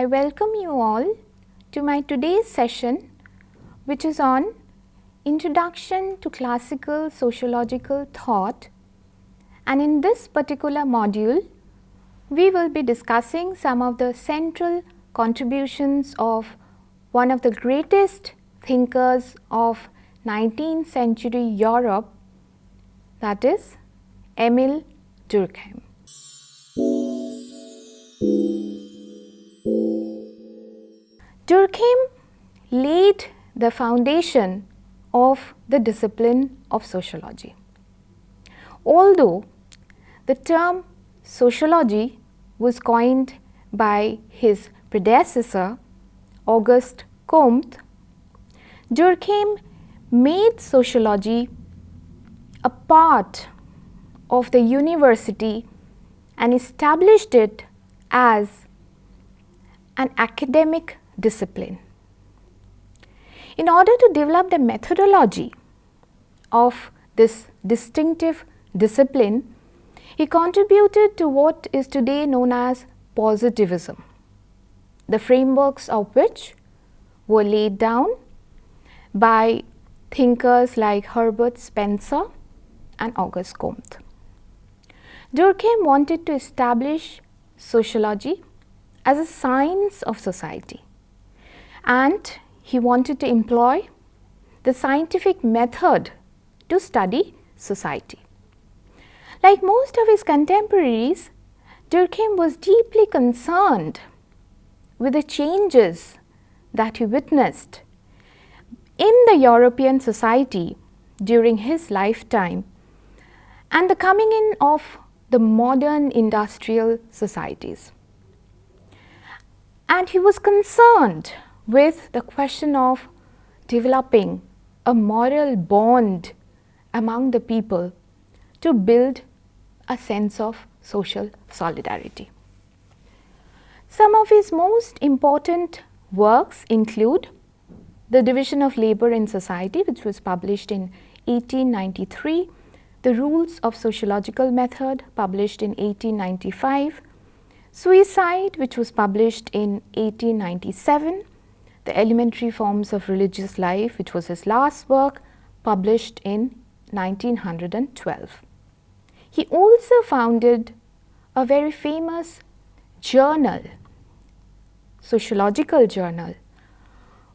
I welcome you all to my today's session, which is on Introduction to Classical Sociological Thought, and in this particular module we will be discussing some of the central contributions of one of the greatest thinkers of 19th century Europe, that is Emile Durkheim. Durkheim laid the foundation of the discipline of sociology. Although the term sociology was coined by his predecessor Auguste Comte, Durkheim made sociology a part of the university and established it as an academic discipline. In order to develop the methodology of this distinctive discipline, he contributed to what is today known as positivism, the frameworks of which were laid down by thinkers like Herbert Spencer and Auguste Comte. Durkheim wanted to establish sociology as a science of society, and he wanted to employ the scientific method to study society. Like most of his contemporaries, Durkheim was deeply concerned with the changes that he witnessed in the European society during his lifetime and the coming in of the modern industrial societies. And he was concerned with the question of developing a moral bond among the people to build a sense of social solidarity. Some of his most important works include The Division of Labor in Society, which was published in 1893, The Rules of Sociological Method, published in 1895, Suicide, which was published in 1897, The Elementary Forms of Religious Life, which was his last work, published in 1912. He also founded a very famous journal, sociological journal,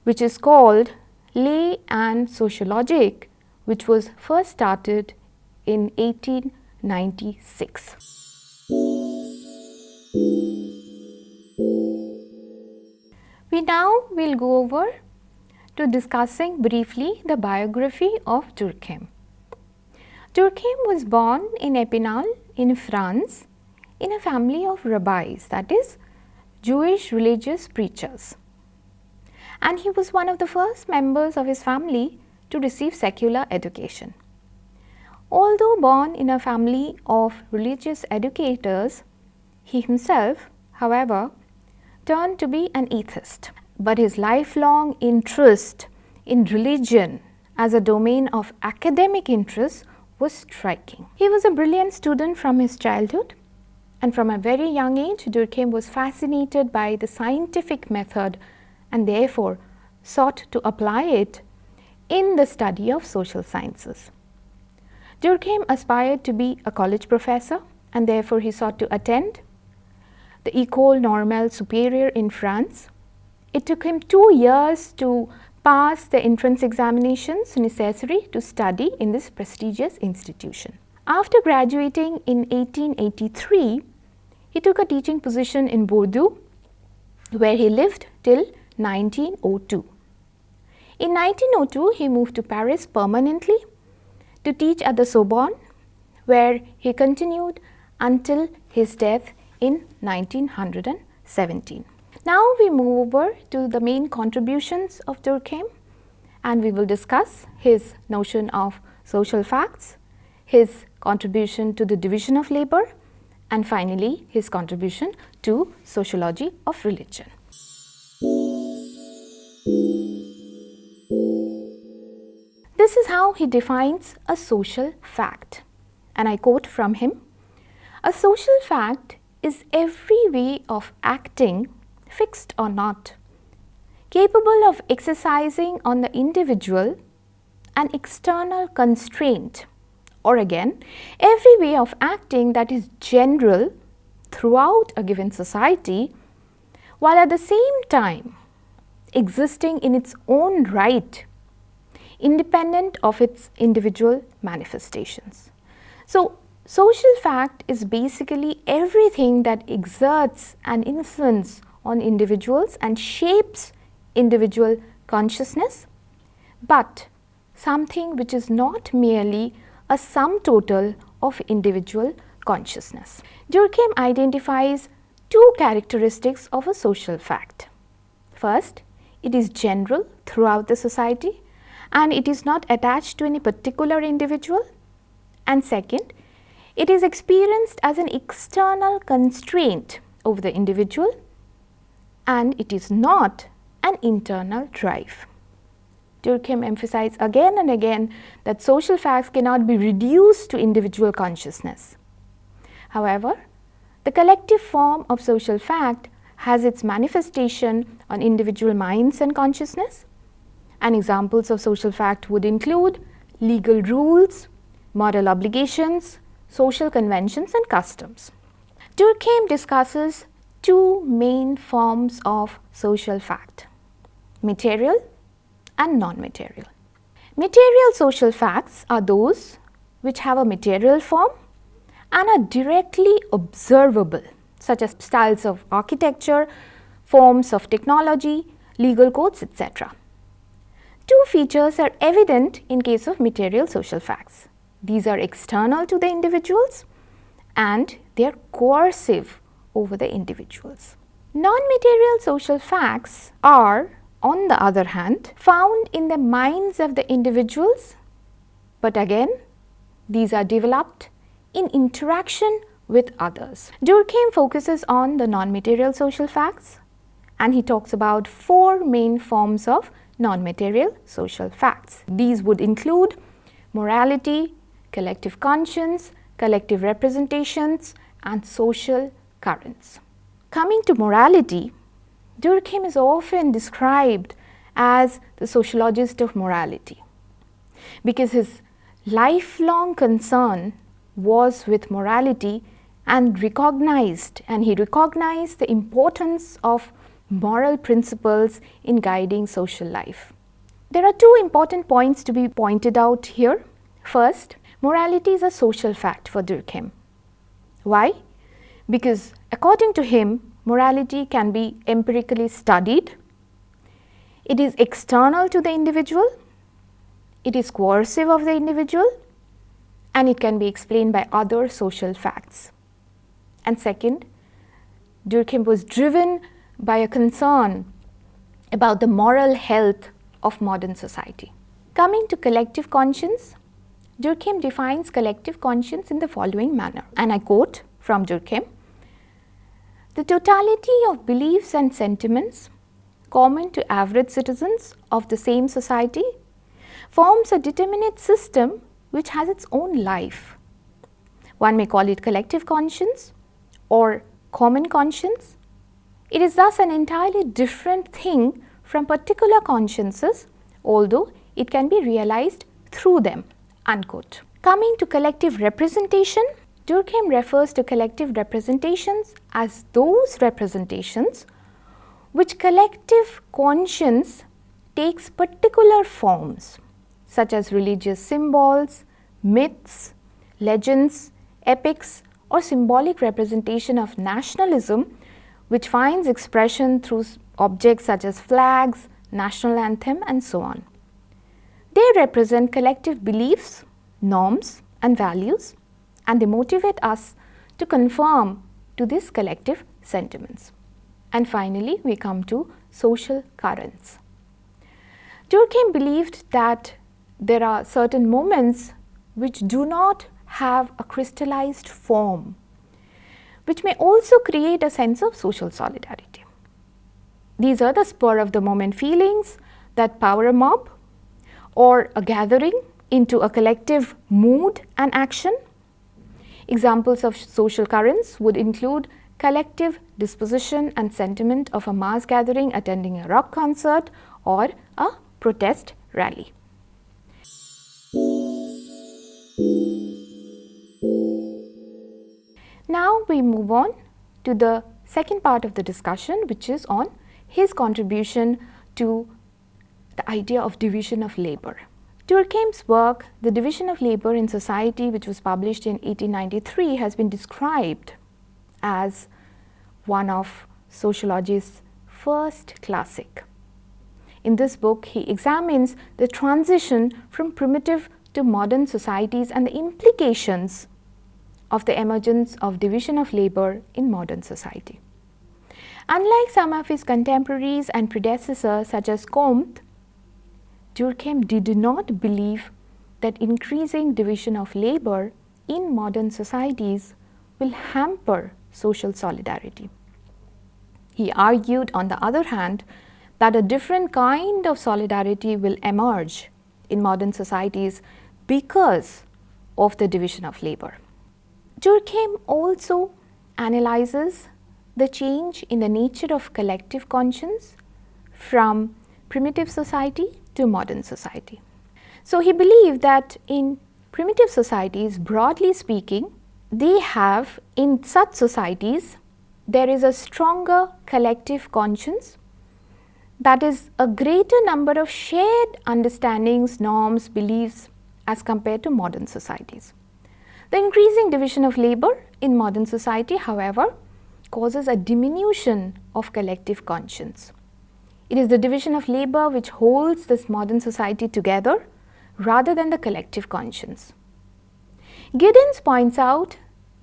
which is called Les and Sociologique, which was first started in 1896. We now will go over to discussing briefly the biography of Durkheim. Durkheim was born in Epinal in France in a family of rabbis, that is, Jewish religious preachers. And he was one of the first members of his family to receive secular education. Although born in a family of religious educators, he himself, however, turned to be an atheist. But his lifelong interest in religion as a domain of academic interest was striking. He was a brilliant student from his childhood, and from a very young age, Durkheim was fascinated by the scientific method and therefore sought to apply it in the study of social sciences. Durkheim aspired to be a college professor, and therefore he sought to attend the École Normale Supérieure in France. It took him 2 years to pass the entrance examinations necessary to study in this prestigious institution. After graduating in 1883, he took a teaching position in Bordeaux, where he lived till 1902. In 1902, he moved to Paris permanently to teach at the Sorbonne, where he continued until his death in 1917. Now we move over to the main contributions of Durkheim, and we will discuss his notion of social facts, his contribution to the division of labor, and finally his contribution to sociology of religion. This is how he defines a social fact, and I quote from him: "A social fact is every way of acting fixed or not, capable of exercising on the individual an external constraint, or again, every way of acting that is general throughout a given society, while at the same time existing in its own right, independent of its individual manifestations. So, social fact is basically everything that exerts an influence on individuals and shapes individual consciousness, but something which is not merely a sum total of individual consciousness. Durkheim identifies two characteristics of a social fact. First, it is general throughout the society and it is not attached to any particular individual. And second, it is experienced as an external constraint over the individual and it is not an internal drive. Durkheim emphasized again and again that social facts cannot be reduced to individual consciousness. However, the collective form of social fact has its manifestation on individual minds and consciousness, and examples of social fact would include legal rules, moral obligations, social conventions and customs. Durkheim discusses two main forms of social fact: material and non-material. Material social facts are those which have a material form and are directly observable, such as styles of architecture, forms of technology, legal codes, etc. Two features are evident in case of material social facts. These are external to the individuals and they are coercive over the individuals. Non-material social facts are, on the other hand, found in the minds of the individuals, but again, these are developed in interaction with others. Durkheim focuses on the non-material social facts and he talks about four main forms of non-material social facts. These would include morality, collective conscience, collective representations and social currents. Coming to morality, Durkheim is often described as the sociologist of morality because his lifelong concern was with morality and he recognized the importance of moral principles in guiding social life. There are two important points to be pointed out here. First, morality is a social fact for Durkheim. Why? Because according to him, morality can be empirically studied, it is external to the individual, it is coercive of the individual, and it can be explained by other social facts. And second, Durkheim was driven by a concern about the moral health of modern society. Coming to collective conscience, Durkheim defines collective conscience in the following manner, and I quote from Durkheim: "The totality of beliefs and sentiments common to average citizens of the same society forms a determinate system which has its own life. One may call it collective conscience or common conscience. It is thus an entirely different thing from particular consciences, although it can be realized through them." Unquote. Coming to collective representation, Durkheim refers to collective representations as those representations which collective conscience takes particular forms, such as religious symbols, myths, legends, epics, or symbolic representation of nationalism, which finds expression through objects such as flags, national anthem, and so on. They represent collective beliefs, norms, and values, and they motivate us to conform to these collective sentiments. And finally, we come to social currents. Durkheim believed that there are certain moments which do not have a crystallized form, which may also create a sense of social solidarity. These are the spur of the moment feelings that power a mob or a gathering into a collective mood and action. Examples of social currents would include collective disposition and sentiment of a mass gathering attending a rock concert or a protest rally. Now we move on to the second part of the discussion, which is on his contribution to the idea of division of labor. Durkheim's work, The Division of Labor in Society, which was published in 1893, has been described as one of sociology's first classic. In this book, he examines the transition from primitive to modern societies and the implications of the emergence of division of labor in modern society. Unlike some of his contemporaries and predecessors such as Comte, Durkheim did not believe that increasing division of labor in modern societies will hamper social solidarity. He argued, on the other hand, that a different kind of solidarity will emerge in modern societies because of the division of labor. Durkheim also analyzes the change in the nature of collective conscience from primitive society to modern society. So he believed that in primitive societies, broadly speaking, they have, in such societies, there is a stronger collective conscience, that is a greater number of shared understandings, norms, beliefs as compared to modern societies. The increasing division of labor in modern society, however, causes a diminution of collective conscience. It is the division of labor which holds this modern society together rather than the collective conscience. Giddens points out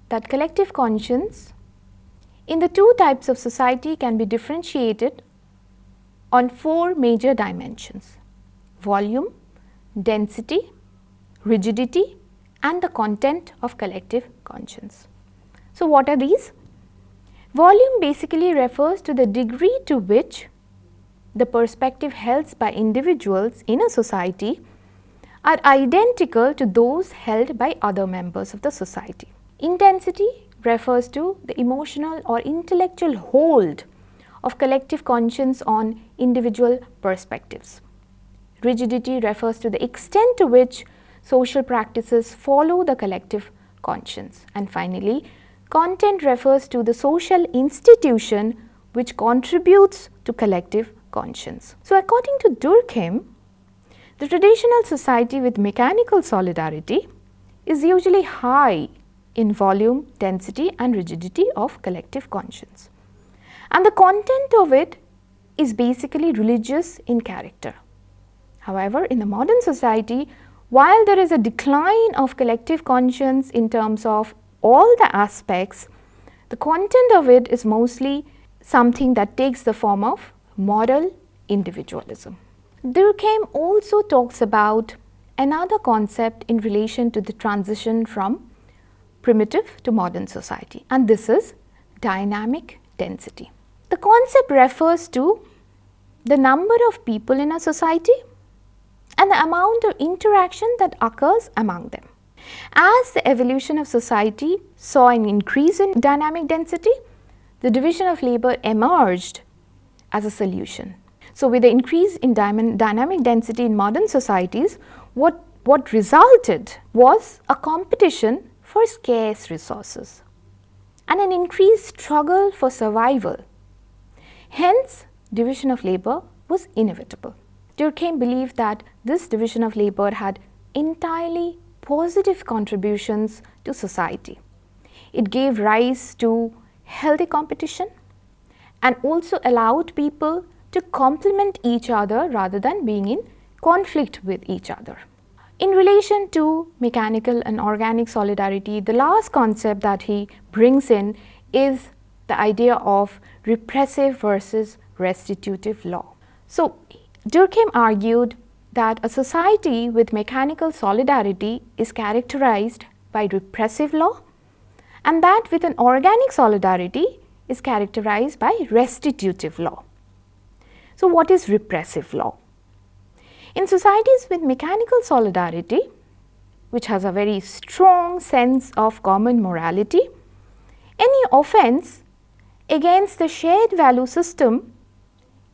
that collective conscience in the two types of society can be differentiated on four major dimensions: volume, density, rigidity, and the content of collective conscience. So what are these? Volume basically refers to the degree to which the perspective held by individuals in a society are identical to those held by other members of the society. Intensity refers to the emotional or intellectual hold of collective conscience on individual perspectives. Rigidity refers to the extent to which social practices follow the collective conscience. And finally, content refers to the social institution which contributes to collective conscience. So according to Durkheim, the traditional society with mechanical solidarity is usually high in volume, density and rigidity of collective conscience. And the content of it is basically religious in character. However, in the modern society, while there is a decline of collective conscience in terms of all the aspects, the content of it is mostly something that takes the form of moral individualism. Durkheim also talks about another concept in relation to the transition from primitive to modern society, and this is dynamic density. The concept refers to the number of people in a society and the amount of interaction that occurs among them. As the evolution of society saw an increase in dynamic density, the division of labor emerged as a solution. So with the increase in dynamic density in modern societies, what resulted was a competition for scarce resources and an increased struggle for survival. Hence, division of labor was inevitable. Durkheim believed that this division of labor had entirely positive contributions to society. It gave rise to healthy competition and also allowed people to complement each other rather than being in conflict with each other. In relation to mechanical and organic solidarity, the last concept that he brings in is the idea of repressive versus restitutive law. So, Durkheim argued that a society with mechanical solidarity is characterized by repressive law, and that with an organic solidarity is characterized by restitutive law. So, what is repressive law? In societies with mechanical solidarity, which has a very strong sense of common morality, any offense against the shared value system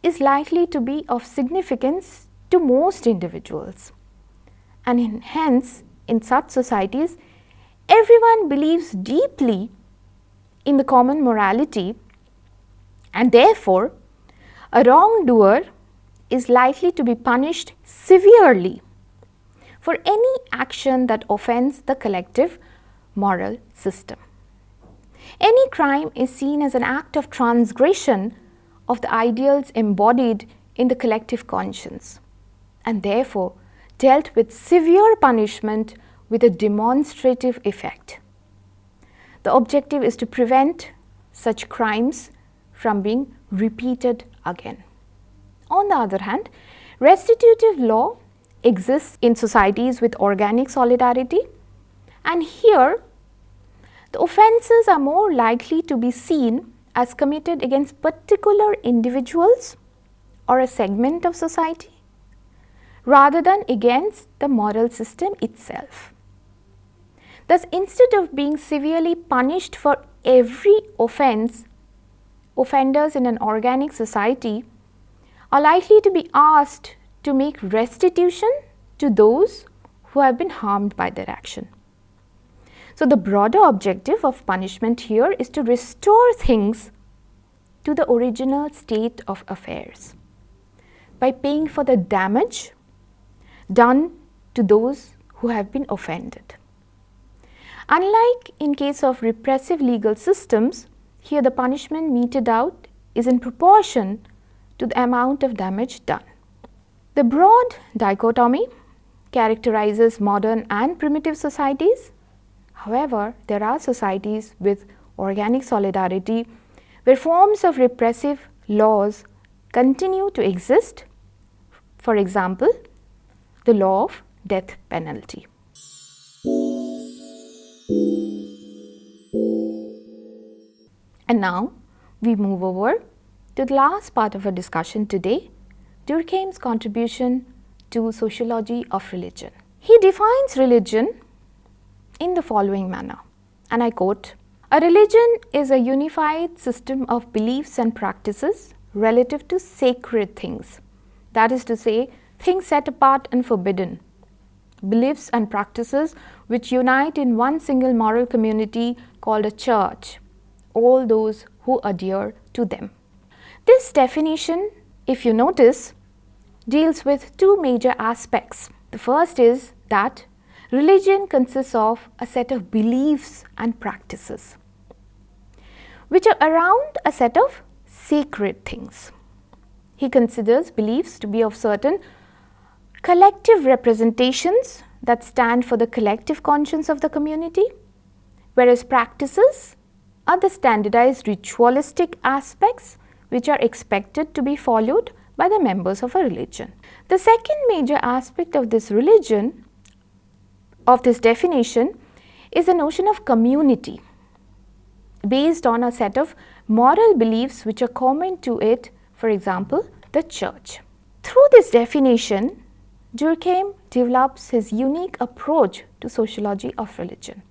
is likely to be of significance to most individuals. And hence, in such societies, everyone believes deeply in the common morality, and therefore, a wrongdoer is likely to be punished severely for any action that offends the collective moral system. Any crime is seen as an act of transgression of the ideals embodied in the collective conscience, and therefore dealt with severe punishment with a demonstrative effect. The objective is to prevent such crimes from being repeated again. On the other hand, restitutive law exists in societies with organic solidarity, and here the offences are more likely to be seen as committed against particular individuals or a segment of society rather than against the moral system itself. Thus, instead of being severely punished for every offence, offenders in an organic society are likely to be asked to make restitution to those who have been harmed by their action. So, the broader objective of punishment here is to restore things to the original state of affairs by paying for the damage done to those who have been offended. Unlike in case of repressive legal systems, here the punishment meted out is in proportion to the amount of damage done. The broad dichotomy characterizes modern and primitive societies. However, there are societies with organic solidarity where forms of repressive laws continue to exist. For example, the law of death penalty. And now we move over to the last part of our discussion today, Durkheim's contribution to sociology of religion. He defines religion in the following manner, and I quote, "A religion is a unified system of beliefs and practices relative to sacred things, that is to say, things set apart and forbidden, beliefs and practices which unite in one single moral community called a church, all those who adhere to them." This definition, if you notice, deals with two major aspects. The first is that religion consists of a set of beliefs and practices which are around a set of sacred things. He considers beliefs to be of certain collective representations that stand for the collective conscience of the community, whereas practices are the standardized ritualistic aspects which are expected to be followed by the members of a religion. The second major aspect of this religion, of this definition, is the notion of community based on a set of moral beliefs which are common to it, for example, the church. Through this definition, Durkheim develops his unique approach to sociology of religion,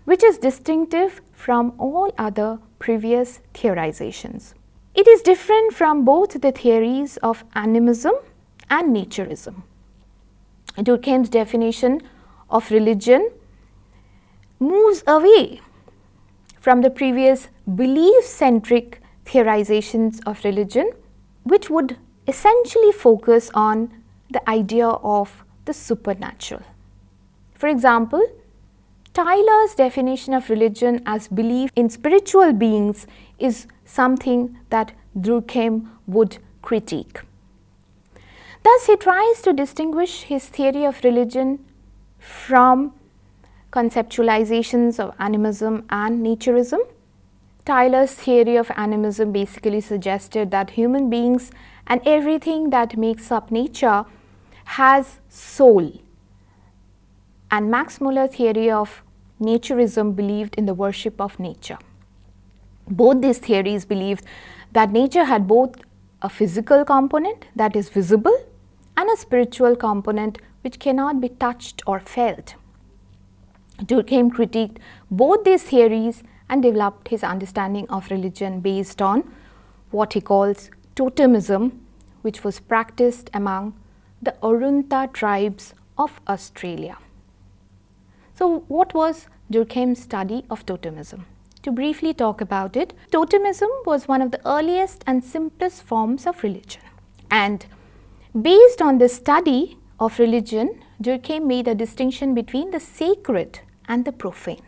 which is distinctive from all other previous theorizations. It is different from both the theories of animism and naturism. Durkheim's definition of religion moves away from the previous belief-centric theorizations of religion, which would essentially focus on the idea of the supernatural. For example, Tyler's definition of religion as belief in spiritual beings is something that Durkheim would critique. Thus, he tries to distinguish his theory of religion from conceptualizations of animism and naturism. Tyler's theory of animism basically suggested that human beings and everything that makes up nature has soul, and Max Muller's theory of naturism believed in the worship of nature. Both these theories believed that nature had both a physical component that is visible and a spiritual component which cannot be touched or felt. Durkheim critiqued both these theories and developed his understanding of religion based on what he calls totemism, which was practiced among the Arunta tribes of Australia. So, what was Durkheim's study of totemism? To briefly talk about it, totemism was one of the earliest and simplest forms of religion. And based on this study of religion, Durkheim made a distinction between the sacred and the profane,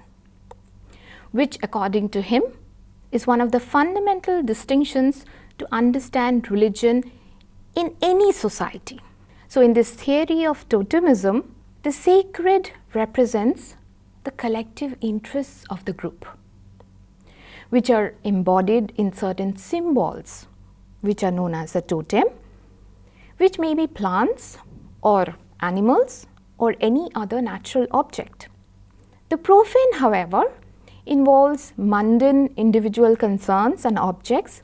which according to him is one of the fundamental distinctions to understand religion in any society. So, in this theory of totemism, the sacred represents the collective interests of the group, which are embodied in certain symbols, which are known as a totem, which may be plants or animals or any other natural object. The profane, however, involves mundane individual concerns and objects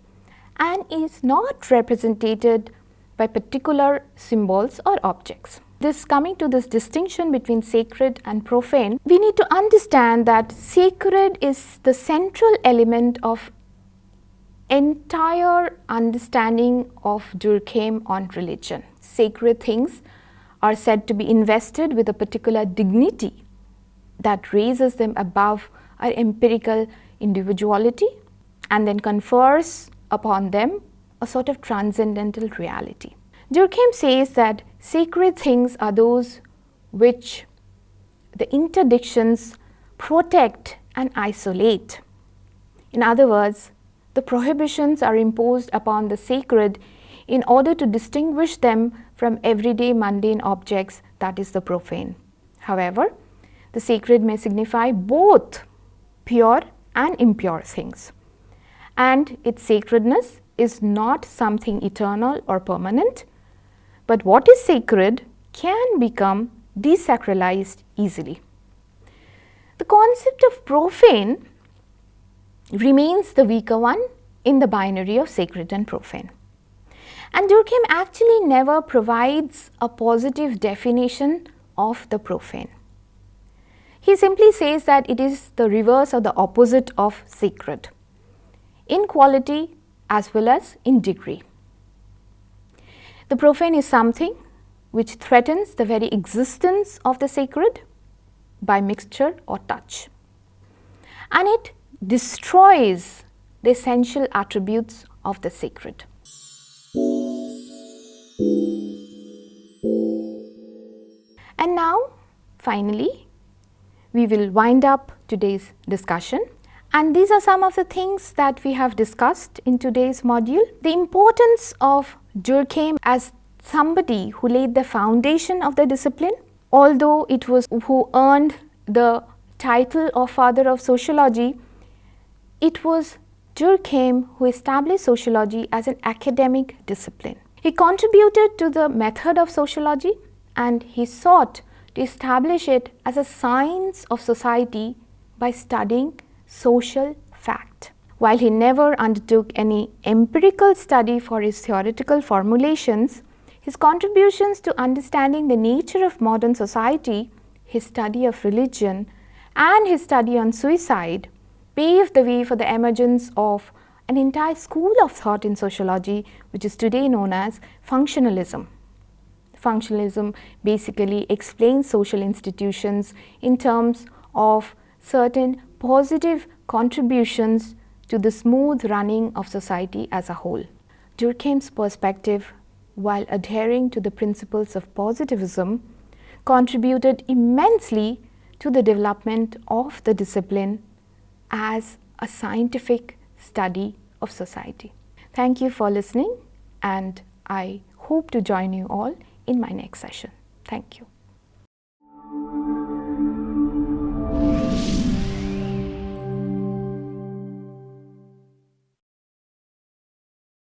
and is not represented by particular symbols or objects. Coming to this distinction between sacred and profane, we need to understand that sacred is the central element of entire understanding of Durkheim on religion. Sacred things are said to be invested with a particular dignity that raises them above our empirical individuality and then confers upon them a sort of transcendental reality. Durkheim says that sacred things are those which the interdictions protect and isolate. In other words, the prohibitions are imposed upon the sacred in order to distinguish them from everyday mundane objects, that is the profane. However, the sacred may signify both pure and impure things, and its sacredness is not something eternal or permanent, but what is sacred can become desacralized easily. The concept of profane remains the weaker one in the binary of sacred and profane. And Durkheim actually never provides a positive definition of the profane. He simply says that it is the reverse or the opposite of sacred, in quality as well as in degree. The profane is something which threatens the very existence of the sacred by mixture or touch, and it destroys the essential attributes of the sacred. And now, finally, we will wind up today's discussion. And these are some of the things that we have discussed in today's module. The importance of Durkheim as somebody who laid the foundation of the discipline, although it was who earned the title of father of sociology, it was Durkheim who established sociology as an academic discipline. He contributed to the method of sociology and he sought to establish it as a science of society by studying social fact. While he never undertook any empirical study for his theoretical formulations, his contributions to understanding the nature of modern society, his study of religion, and his study on suicide paved the way for the emergence of an entire school of thought in sociology, which is today known as functionalism. Functionalism basically explains social institutions in terms of certain positive contributions to the smooth running of society as a whole. Durkheim's perspective, while adhering to the principles of positivism, contributed immensely to the development of the discipline as a scientific study of society. Thank you for listening, and I hope to join you all in my next session. Thank you.